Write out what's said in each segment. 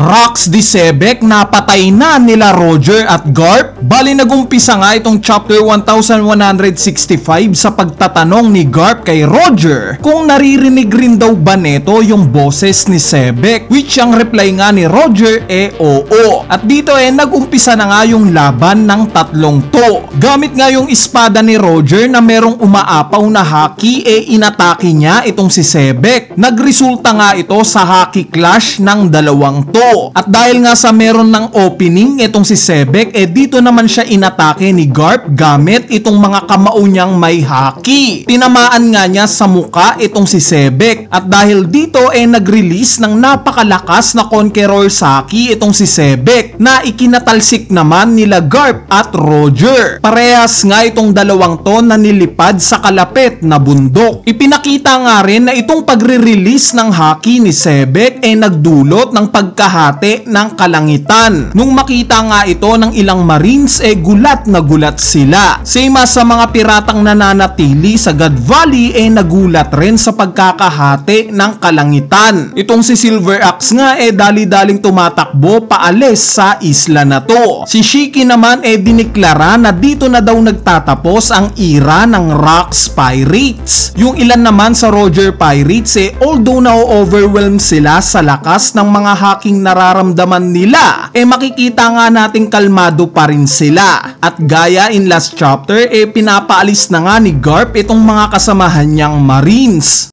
Rox Disebek napatay na nila Roger at Garp. Bali nagumpisa nga itong chapter 1165 sa pagtatanong ni Garp kay Roger kung naririnig rin daw ba neto yung boses ni Sebek, which ang reply nga ni Roger oo. At dito nagumpisa na nga yung laban ng tatlong to. Gamit nga yung espada ni Roger na merong umaapaw na haki inatake niya itong si Sebek. Nagresulta nga ito sa haki clash ng dalawang to. At dahil nga sa meron ng opening itong si Sebek, dito naman siya inatake ni Garp gamit itong mga kamao niyang may haki. Tinamaan nga niya sa muka itong si Sebek. At dahil dito nag-release ng napakalakas na Conqueror Saki itong si Sebek na ikinatalsik naman nila Garp at Roger. Parehas nga itong dalawang to na nilipad sa kalapit na bundok. Ipinakita nga rin na itong pagre-release ng haki ni Sebek nagdulot ng pagkahati ng kalangitan. Nung makita nga ito ng ilang Marines gulat na gulat sila. Same as sa mga piratang nananatili sa God Valley nagulat rin sa pagkakahati ng kalangitan. Itong si Silver Axe nga dali-daling tumatakbo paalis sa isla na to. Si Shiki naman diniklara na dito na daw nagtatapos ang era ng Rox Pirates. Yung ilan naman sa Roger Pirates although na-overwhelm sila sa lakas ng mga haking nararamdaman nila, makikita nga nating kalmado pa rin sila. At gaya in last chapter, pinapaalis na nga ni Garp itong mga kasamahan niyang Marines.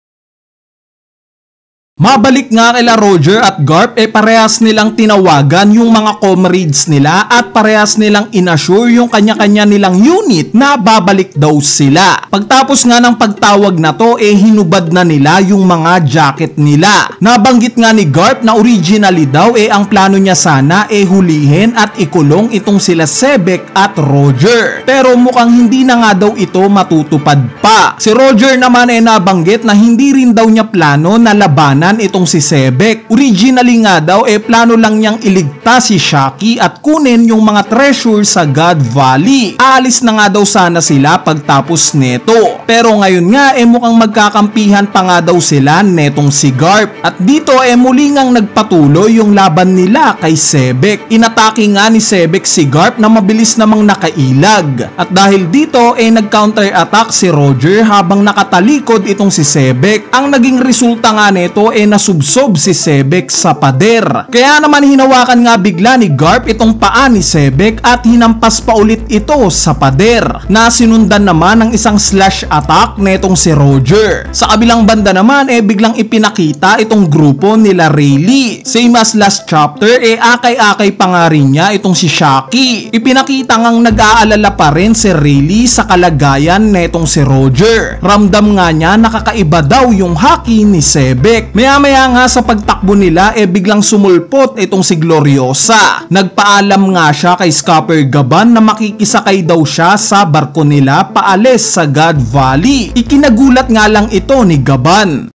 Mabalik nga kila Roger at Garp parehas nilang tinawagan yung mga comrades nila at parehas nilang inassure yung kanya-kanya nilang unit na babalik daw sila. Pagtapos nga ng pagtawag na to hinubad na nila yung mga jacket nila. Nabanggit nga ni Garp na originally daw ang plano niya sana hulihin at ikulong itong sila Sebek at Roger. Pero mukhang hindi na nga daw ito matutupad pa. Si Roger naman nabanggit na hindi rin daw niya plano na labanan itong si Sebek. Originally nga daw plano lang niyang iligtas si Shaki at kunin yung mga treasure sa God Valley. Aalis na nga daw sana sila pagtapos neto. Pero ngayon nga mukhang magkakampihan pa nga daw sila netong si Garp. At dito muli ngang nagpatuloy yung laban nila kay Sebek. Inatake nga ni Sebek si Garp na mabilis namang nakailag. At dahil dito nag-counter attack si Roger habang nakatalikod itong si Sebek. Ang naging resulta nga neto nasubsob si Sebek sa pader. Kaya naman hinawakan nga bigla ni Garp itong paa ni Sebek at hinampas pa ulit ito sa pader na sinundan naman ng isang slash attack netong si Roger. Sa kabilang banda naman biglang ipinakita itong grupo nila Rayleigh. Same as last chapter akay-akay pa nga rin niya itong si Shaki. Ipinakita ngang nag-aalala pa rin si Rayleigh sa kalagayan netong si Roger. Ramdam nga niya nakakaiba daw yung haki ni Sebek. Maya-maya nga sa pagtakbo nila biglang sumulpot itong si Gloriosa. Nagpaalam nga siya kay Scupper Gaban na makikisakay daw siya sa barko nila paalis sa God Valley. Ikinagulat nga lang ito ni Gaban.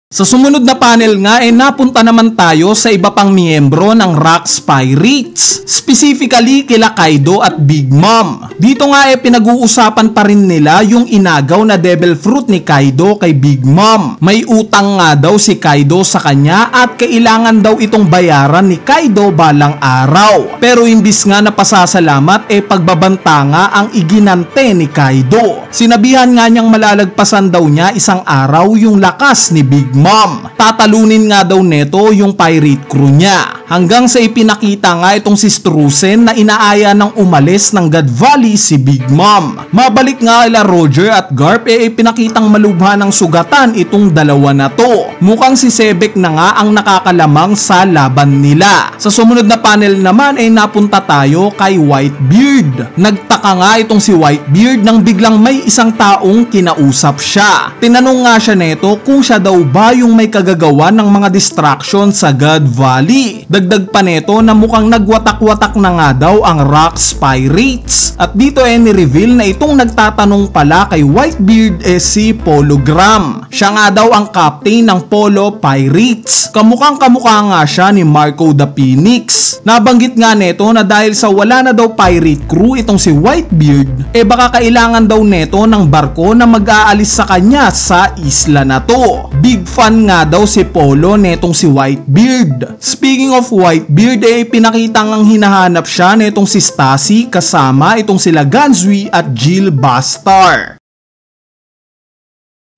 Sa sumunod na panel nga napunta naman tayo sa iba pang miyembro ng Rox Pirates, specifically kila Kaido at Big Mom. Dito nga pinag-uusapan pa rin nila yung inagaw na devil fruit ni Kaido kay Big Mom. May utang nga daw si Kaido sa kanya at kailangan daw itong bayaran ni Kaido balang araw. Pero imbis nga na pasasalamat pagbabanta nga ang iginante ni Kaido. Sinabihan nga niyang malalagpasan daw niya isang araw yung lakas ni Big Mom. Tatalunin nga daw neto yung pirate crew niya. Hanggang sa ipinakita nga itong si Strusen na inaaya ng umalis ng God Valley si Big Mom. Mabalik nga ila Roger at Garp ipinakitang malubha ng sugatan itong dalawa na to. Mukhang si Sebek na nga ang nakakalamang sa laban nila. Sa sumunod na panel naman napunta tayo kay Whitebeard. Nagtaka nga itong si Whitebeard nang biglang may isang taong kinausap siya. Tinanong nga siya neto kung siya daw ba yung may kagagawa ng mga distraction sa God Valley. Dagdag pa neto na mukhang nagwatak-watak na nga daw ang Rox Pirates. At dito ni-reveal na itong nagtatanong pala kay Whitebeard si Pologram. Siya nga daw ang captain ng Polo Pirates. Kamukhang kamukha nga siya ni Marco the Phoenix. Nabanggit nga neto na dahil sa wala na daw pirate crew itong si Whitebeard, baka kailangan daw neto ng barko na mag-aalis sa kanya sa isla na to. Big fan nga daw si Polo netong si Whitebeard. Speaking of Whitebeard, pinakita ngang hinahanap siya netong si Stassi kasama itong sila Gansui at Jill Bastard.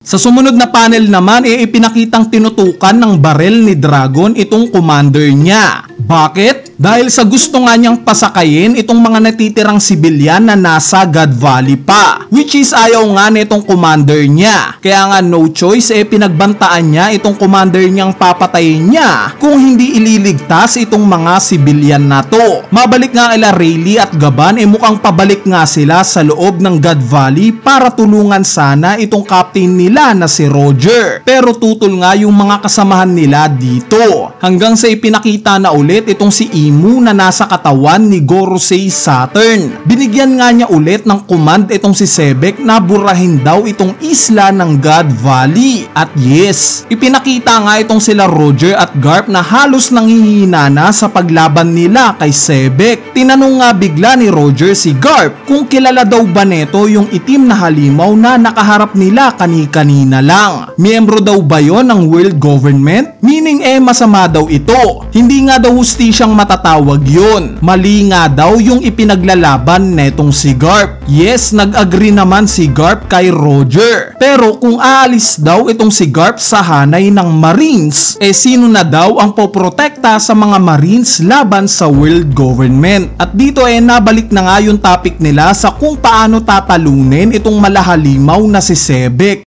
Sa sumunod na panel naman, ipinakitang tinutukan ng barel ni Dragon itong commander niya. Bakit? Dahil sa gusto nga niyang pasakayin itong mga natitirang sibilyan na nasa God Valley pa. Which is ayaw nga nitong commander niya. Kaya nga no choice, pinagbantaan niya itong commander niyang papatayin niya kung hindi ililigtas itong mga sibilyan na to. Mabalik nga ila Rayleigh at Gaban, mukhang pabalik nga sila sa loob ng God Valley para tulungan sana itong captain nila na si Roger. Pero tutol nga yung mga kasamahan nila dito. Hanggang sa ipinakita na ulit itong si Imu na nasa katawan ni Gorosei Saturn. Binigyan nga niya ulit ng command itong si Sebek na burahin daw itong isla ng God Valley. At yes, ipinakita nga itong sila Roger at Garp na halos nanghihina na sa paglaban nila kay Sebek. Tinanong nga bigla ni Roger si Garp kung kilala daw ba neto yung itim na halimaw na nakaharap nila kani-kanina lang. Miyembro daw ba yon ng world government? Meaning masama daw ito. Hindi nga daw hustisyang matatawag yun. Mali nga daw yung ipinaglalaban netong si Garp. Yes, nag-agree naman si Garp kay Roger. Pero kung aalis daw itong si Garp sa hanay ng Marines, sino na daw ang poprotekta sa mga Marines laban sa world government? At dito nabalik na nga yung topic nila sa kung paano tatalunin itong malahalimaw na si Sebek.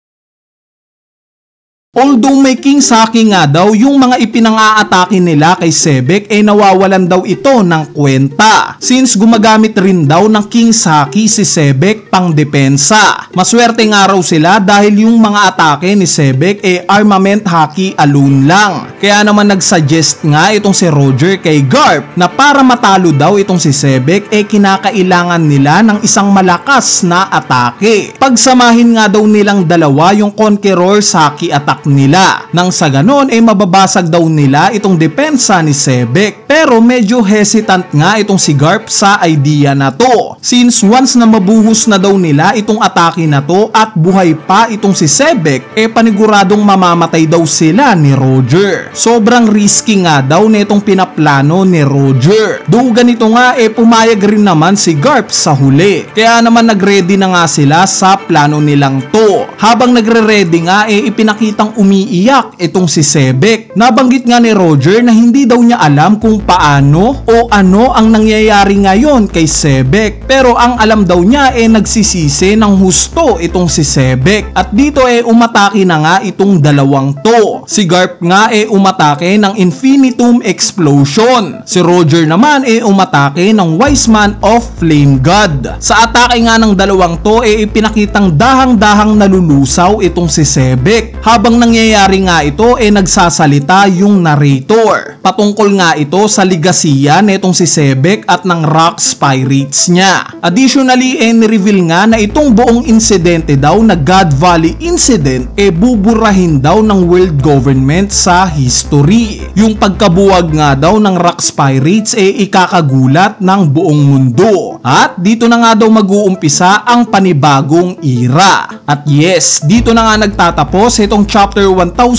Although may King Saki nga daw, yung mga ipinang-aatake nila kay Sebek nawawalan daw ito ng kwenta. Since gumagamit rin daw ng King Saki si Sebek pang depensa. Maswerte nga raw sila dahil yung mga atake ni Sebek armament haki alone lang. Kaya naman nagsuggest nga itong si Roger kay Garp na para matalo daw itong si Sebek kinakailangan nila ng isang malakas na atake. Pagsamahin nga daw nilang dalawa yung Conqueror Saki attack nila. Nang sa ganon mababasag daw nila itong depensa ni Sebek. Pero medyo hesitant nga itong si Garp sa idea na to. Since once na mabuhos na daw nila itong atake na to at buhay pa itong si Sebek, paniguradong mamamatay daw sila ni Roger. Sobrang risky nga daw netong pinaplano ni Roger. Though ganito nga pumayag rin naman si Garp sa huli. Kaya naman nagready na nga sila sa plano nilang to. Habang nagre-ready nga ipinakitang umiiyak itong si Sebek. Nabanggit nga ni Roger na hindi daw niya alam kung paano o ano ang nangyayari ngayon kay Sebek. Pero ang alam daw niya nagsisisi ng husto itong si Sebek. At dito umatake na nga itong dalawang to. Si Garp nga umatake ng Infinitum Explosion. Si Roger naman umatake ng Wise Man of Flame God. Sa atake nga ng dalawang to ipinakitang dahang-dahang nalulusaw itong si Sebek. Habang nangyayari nga ito nagsasalita yung narrator. Patungkol nga ito sa ligasiya netong si Sebek at ng Rocks Pirates niya. Additionally ni-reveal nga na itong buong insidente daw na God Valley incident buburahin daw ng world government sa history. Yung pagkabuwag nga daw ng Rocks Pirates ikakagulat ng buong mundo. At dito na nga daw mag-uumpisa ang panibagong era. At yes, dito na nga nagtatapos itong chapter 1165.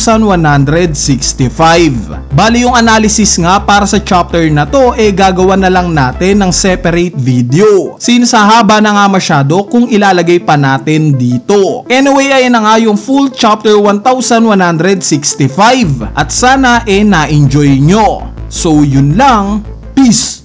Bali yung analysis nga para sa chapter na to gagawa na lang natin ng separate video. Since sa haba na nga masyado kung ilalagay pa natin dito. Anyway, ayan na nga yung full chapter 1165 at sana na-enjoy nyo. So yun lang, peace!